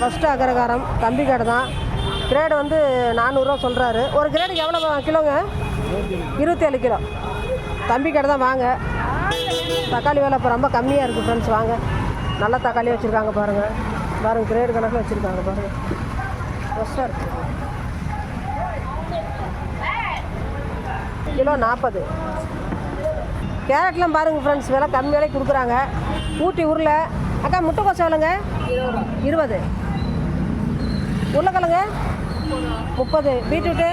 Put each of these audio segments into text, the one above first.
First Agraharam தம்பி கடை தான். கிரேடு வந்து 400 சொல்கிறாரு. ஒரு கிரேடுக்கு எவ்வளோ கிலோங்க? 27 கிலோ. தம்பி கடை தான். வாங்க. தக்காளி விலை இப்போ ரொம்ப கம்மியாக இருக்குது ஃப்ரெண்ட்ஸ். வாங்க. நல்ல தக்காளி வச்சுருக்காங்க பாருங்கள். பாருங்கள் கிரேடு கணக்கில் வச்சுருக்காங்க பாருங்கள். ஃப்ரெஷ்ஷாக இருக்குது. கிலோ 40. கேரட்லாம் பாருங்கள் ஃப்ரெண்ட்ஸ், விலை கம்மி விலைக்கு கொடுக்குறாங்க. ஊட்டி உருளை. அக்கா முட்டைக்கோஸ் எவ்வளோங்க? 20. உருளைக்கிழங்கு 30. பீட்ரூட்டு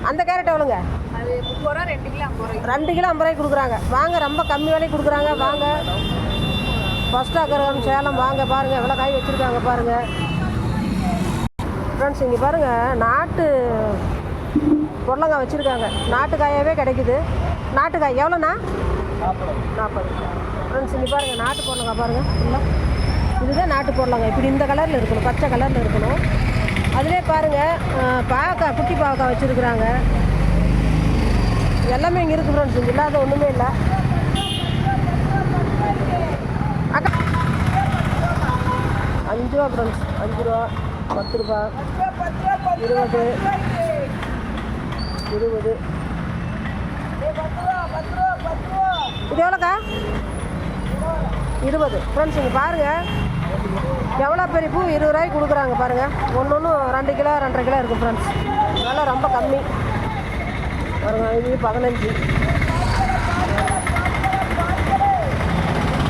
அந்த கேரட் எவ்வளோங்க? 2 கிலோ 50 ரூபாய்க்கு கொடுக்குறாங்க. வாங்க, ரொம்ப கம்மி விலைக்கு கொடுக்குறாங்க. வாங்க. ஃபஸ்ட்டு அக்கறம் சேலம். வாங்க பாருங்கள் எவ்வளோ காய் வச்சுருக்காங்க பாருங்கள் ஃப்ரெண்ட்ஸ். இங்கே பாருங்கள் நாட்டு பொருளங்காய் வச்சுருக்காங்க. நாட்டுக்காயாகவே கிடைக்குது. நாட்டுக்காய் எவ்வளோண்ணா? 40. ஃப்ரெண்ட்ஸ் இங்கே பாருங்கள் நாட்டு பொருளங்காய் பாருங்கள். இல்லை இதுதான் நாட்டு பொருளங்காய். இப்படி இந்த கலரில் இருக்கணும், பச்சை கலரில் இருக்கணும். அதிலே பாருங்கள் பாவக்காய், குட்டி பாவக்காய் வச்சுருக்குறாங்க. எல்லாமே இங்கே இருக்குது ஃப்ரெண்ட்ஸ். இங்கே இல்லாத ஒன்றுமே இல்லை. அக்கா 5 ரூபா ஃப்ரெண்ட்ஸ். 5 ரூபா, 10 ரூபா, 20, 20. இது எவ்வளோக்கா? 20. ஃப்ரெண்ட்ஸ் இங்கே பாருங்கள் எவ்வளோ பெரிய பூ 20 ரூபாய்க்கு கொடுக்குறாங்க பாருங்கள். ஒன்று 2 கிலோ 2.5 கிலோ இருக்குது ஃப்ரெண்ட்ஸ். அதெல்லாம் ரொம்ப கம்மி பாருங்கள். இது 15.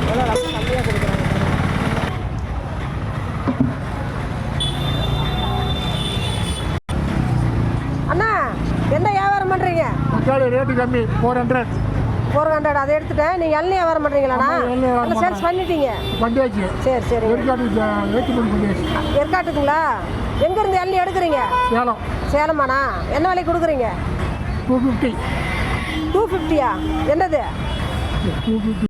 அதெல்லாம் ரொம்ப கம்மியாக கொடுக்குறாங்க. அண்ணா என்ன வியாபாரம் பண்ணுறீங்க? ரேட்டு கம்மி. 400. 400. அதை எடுத்துட்டேன். நீங்கள் எல்லாம் வியாபாரம் பண்ணுறீங்களாண்ணா? நல்லா சேல்ஸ் பண்ணிட்டீங்க. பண்ணியாச்சு. சரி சரி. ஏற்றுமதி ஏற்காட்டுக்குங்களா? எங்கேருந்து எல்லாம் எடுக்கிறீங்க? சேலம். சேலமாண்ணா? என்ன விலைக்கு கொடுக்குறீங்க? 250. 250யா? என்னது? 250.